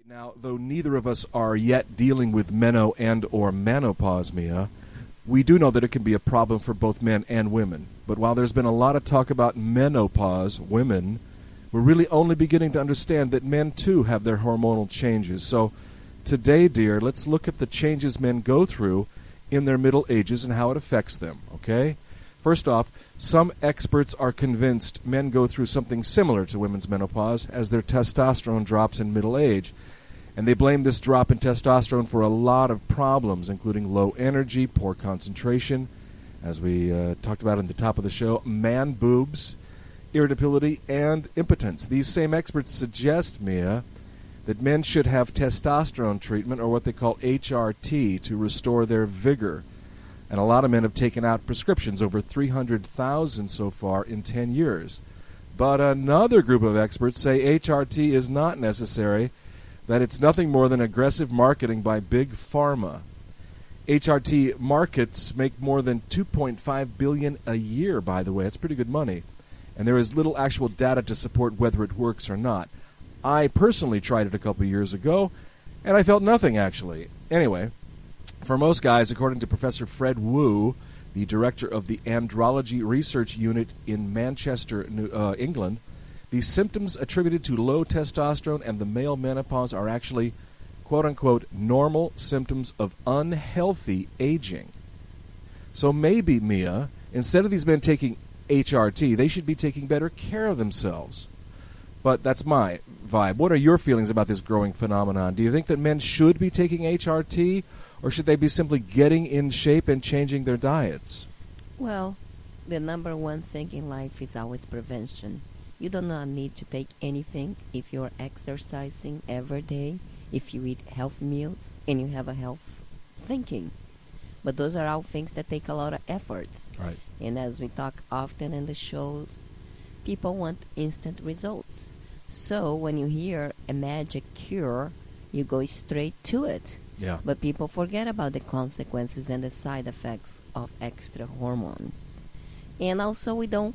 Now, though neither of us are yet dealing with meno and or menopause, Mia, we do know that it can be a problem for both men and women. But while there's been a lot of talk about menopause, women, we're really only beginning to understand that men too have their hormonal changes. So today, dear, let's look at the changes men go through in their middle ages and how it affects them, okay? First off, some experts are convinced men go through something similar to women's menopause as their testosterone drops in middle age. And they blame this drop in testosterone for a lot of problems, including low energy, poor concentration, as we talked about at the top of the show, man-boobs, irritability, and impotence. These same experts suggest, Mia, that men should have testosterone treatment, or what they call HRT, to restore their vigor. And a lot of men have taken out prescriptions, over 300,000 so far in 10 years. But another group of experts say HRT is not necessary, that it's nothing more than aggressive marketing by Big Pharma. HRT markets make more than $2.5 billion a year, by the way. That's pretty good money. And there is little actual data to support whether it works or not. I personally tried it a couple years ago, and I felt nothing, actually. Anyway, for most guys, according to Professor Fred Wu, the director of the Andrology Research Unit in Manchester, England, the symptoms attributed to low testosterone and the male menopause are actually, quote-unquote, normal symptoms of unhealthy aging. So maybe, Mia, instead of these men taking HRT, they should be taking better care of themselves. But that's my vibe. What are your feelings about this growing phenomenon? Do you think that men should be taking HRT, or should they be simply getting in shape and changing their diets? Well, the number one thing in life is always prevention. You do not need to take anything if you are exercising every day, if you eat healthy meals, and you have a health thinking. But those are all things that take a lot of efforts. Right. And as we talk often in the shows, people want instant results. So when you hear a magic cure, you go straight to it. Yeah. But people forget about the consequences and the side effects of extra hormones. And also we don't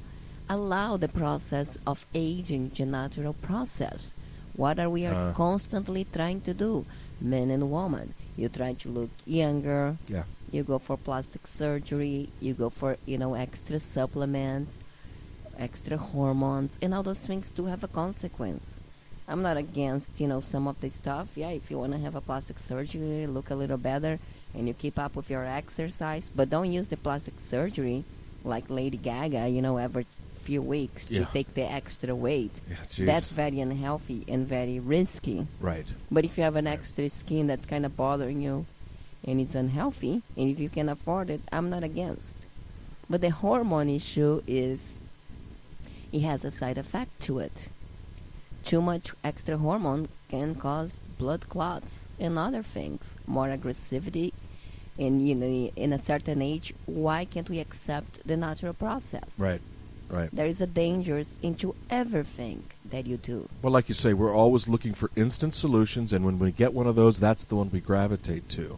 allow the process of aging, the natural process. What are we constantly trying to do? Men and women. You try to look younger. Yeah. You go for plastic surgery. You go for, extra supplements, extra hormones, and all those things do have a consequence. I'm not against, some of the stuff. Yeah, if you want to have a plastic surgery, look a little better, and you keep up with your exercise, but don't use the plastic surgery like Lady Gaga, every few weeks to take the extra weight. Yeah, that's very unhealthy and very risky. Right. But if you have an extra skin that's kind of bothering you and it's unhealthy, and if you can afford it, I'm not against. But the hormone issue is it has a side effect to it. Too much extra hormone can cause blood clots and other things, more aggressivity. And, in a certain age, why can't we accept the natural process? Right. Right. There is a danger into everything that you do. Well, like you say, we're always looking for instant solutions, and when we get one of those, that's the one we gravitate to.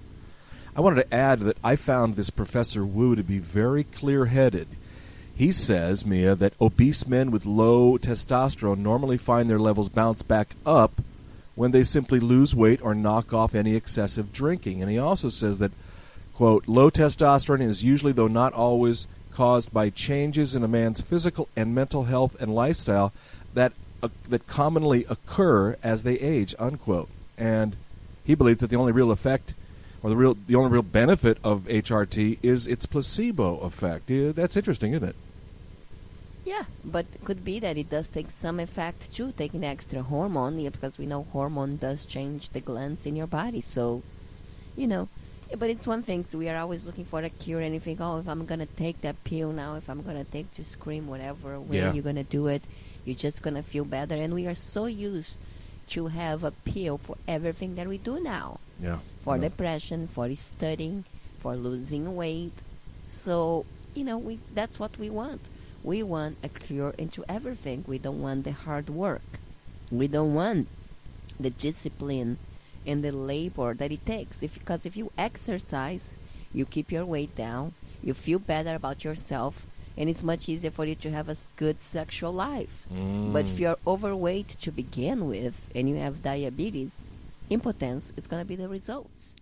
I wanted to add that I found this Professor Wu to be very clear-headed. He says, Mia, that obese men with low testosterone normally find their levels bounce back up when they simply lose weight or knock off any excessive drinking. And he also says that, quote, low testosterone is usually, though not always, caused by changes in a man's physical and mental health and lifestyle that commonly occur as they age, unquote. And he believes that the only real effect, or the only real benefit of HRT is its placebo effect. Yeah, that's interesting, isn't it? Yeah, but it could be that it does take some effect too, taking extra hormone, because we know hormone does change the glands in your body. So, but it's one thing, so we are always looking for a cure, and you think, if I'm going to take that pill now, if I'm going to take this cream, whatever, when you're going to do it, you're just going to feel better. And we are so used to have a pill for everything that we do now. Yeah. For depression, for studying, for losing weight. So, that's what we want. We want a cure into everything. We don't want the hard work. We don't want the discipline and the labor that it takes. Because if you exercise, you keep your weight down, you feel better about yourself, and it's much easier for you to have a good sexual life. But if you're overweight to begin with, and you have diabetes, impotence, it's going to be the results.